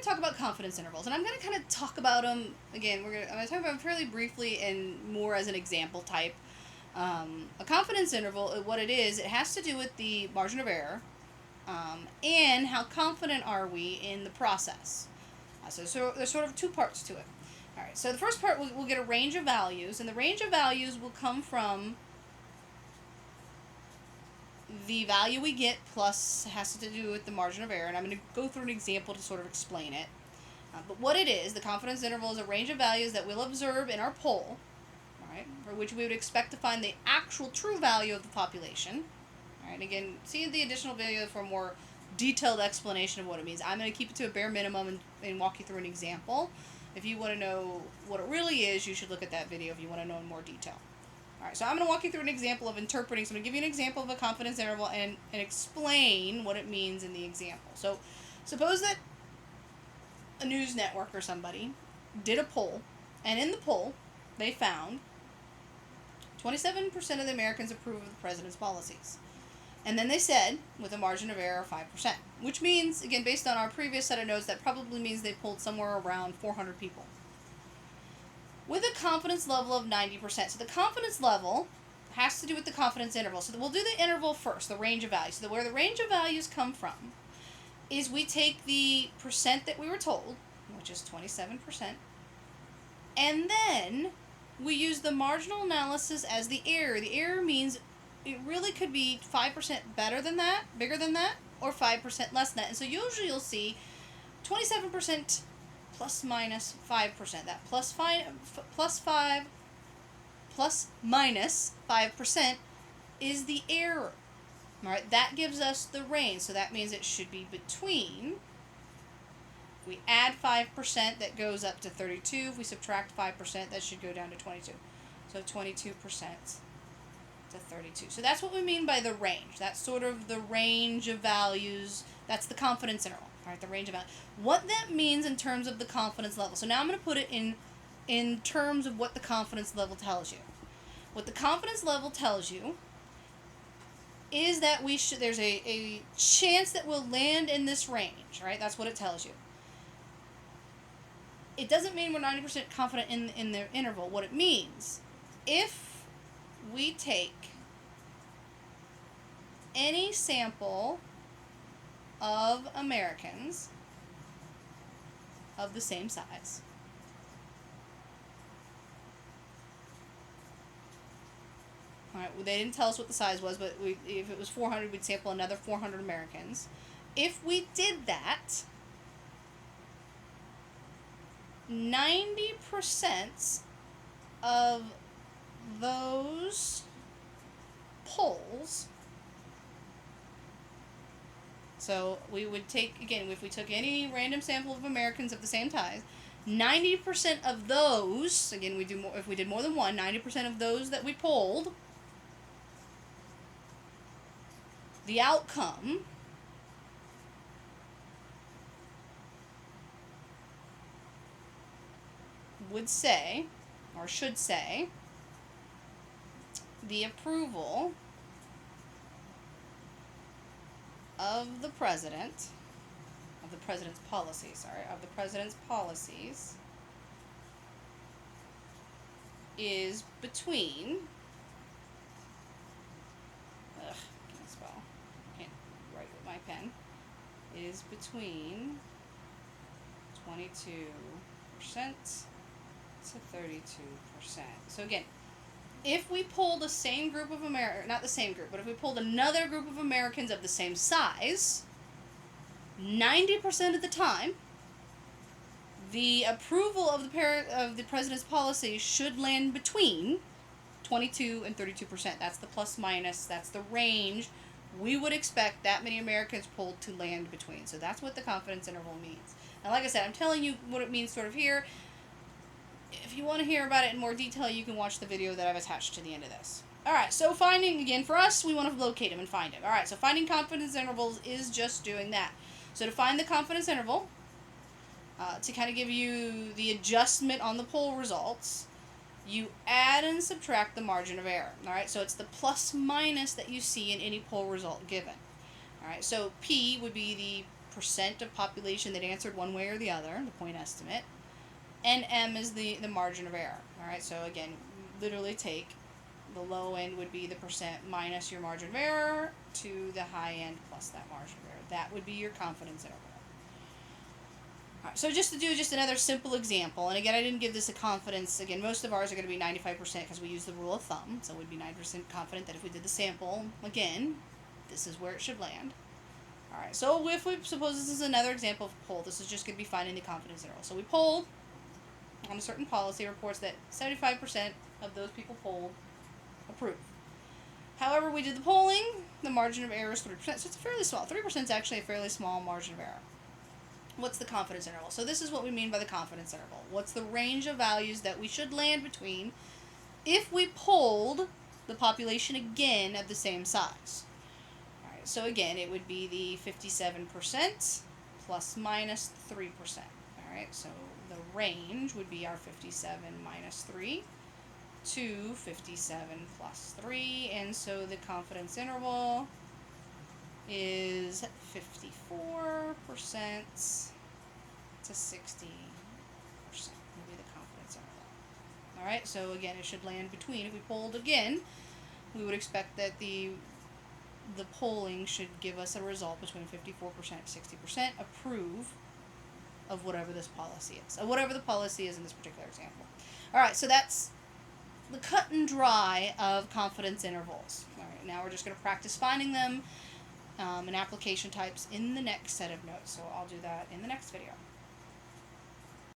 going to talk about confidence intervals, and I'm going to kind of talk about them again. I'm going to talk about them fairly briefly and more as an example type. A confidence interval, what it is, it has to do with the margin of error, and how confident are we in the process. So there's sort of two parts to it. All right. So the first part, we'll get a range of values, and the range of values will come from the value we get plus has to do with the margin of error, and I'm going to go through an example to sort of explain it. But what it is, the confidence interval is a range of values that we'll observe in our poll, right, for which we would expect to find the actual true value of the population. All right, again, see the additional video for a more detailed explanation of what it means. I'm going to keep it to a bare minimum and walk you through an example. If you want to know what it really is, you should look at that video if you want to know in more detail. Alright, so I'm going to walk you through an example of interpreting. So I'm going to give you an example of a confidence interval and explain what it means in the example. So suppose that a news network or somebody did a poll, and in the poll, they found 27% of the Americans approve of the president's policies. And then they said, with a margin of error of 5%, which means, again, based on our previous set of notes, that probably means they polled somewhere around 400 people. With a confidence level of 90%. So the confidence level has to do with the confidence interval. So we'll do the interval first, the range of values. So where the range of values come from is we take the percent that we were told, which is 27%, and then we use the marginal analysis as the error. The error means it really could be 5% better than that, bigger than that, or 5% less than that. And so usually you'll see 27% plus minus 5%. That plus minus 5% is the error. Alright, that gives us the range. So that means it should be between. If we add 5%, that goes up to 32. If we subtract 5%, that should go down to 22. So 22% to 32. So that's what we mean by the range. That's sort of the range of values. That's the confidence interval. All right, the range of values. What that means in terms of the confidence level. So now I'm going to put it in terms of what the confidence level tells you. What the confidence level tells you is that there's a chance that we'll land in this range, right? That's what it tells you. It doesn't mean we're 90% confident in the interval. What it means, if we take any sample of Americans of the same size, alright, well, they didn't tell us what the size was, but if it was 400, we'd sample another 400 Americans. If we did that, 90% of those polls, so we would take, again, if we took any random sample of Americans of the same size, 90% of those, again, if we did more than one, 90% of those that we polled, the outcome would say, or should say, the approval of the president's policies is between, can't spell, can't write with my pen, is between 22% to 32%. So again, if we pull the same group of not the same group, but if we pulled another group of Americans of the same size, 90% of the time, the approval of the president's policy should land between 22 and 32%. That's the plus minus, that's the range. We would expect that many Americans polled to land between. So that's what the confidence interval means. And like I said, I'm telling you what it means sort of here. If you want to hear about it in more detail, you can watch the video that I've attached to the end of this. Alright, so finding, again, for us, we want to locate them and find it. Alright, so finding confidence intervals is just doing that. So to find the confidence interval, to kind of give you the adjustment on the poll results, you add and subtract the margin of error. Alright, so it's the plus minus that you see in any poll result given. Alright, so P would be percent of population that answered one way or the other, the point estimate, and m is the margin of error. All right, so again, literally take the low end would be the percent minus your margin of error to the high end plus that margin of error. That would be your confidence interval. All right, so just to do just another simple example, and again, I didn't give this a confidence. Again, most of ours are going to be 95% because we use the rule of thumb, so we'd be 9% confident that if we did the sample, again, this is where it should land. All right, so if we suppose this is another example of poll, this is just going to be finding the confidence interval. So we polled on a certain policy, reports that 75% of those people polled approve. However, we did the polling, the margin of error is 3%, so it's fairly small. 3% is actually a fairly small margin of error. What's the confidence interval? So this is what we mean by the confidence interval. What's the range of values that we should land between if we polled the population again of the same size? All right, so again, it would be the 57% plus minus 3%. All right, so the range would be our 57 minus 3 to 57 plus 3, and so the confidence interval is 54% to 60% will be the confidence interval. Alright, so again, it should land between. If we polled again, we would expect that the polling should give us a result between 54% and 60% approve of whatever this policy is, whatever the policy is in this particular example. Alright, so that's the cut and dry of confidence intervals. Alright, now we're just going to practice finding them and application types in the next set of notes. So I'll do that in the next video.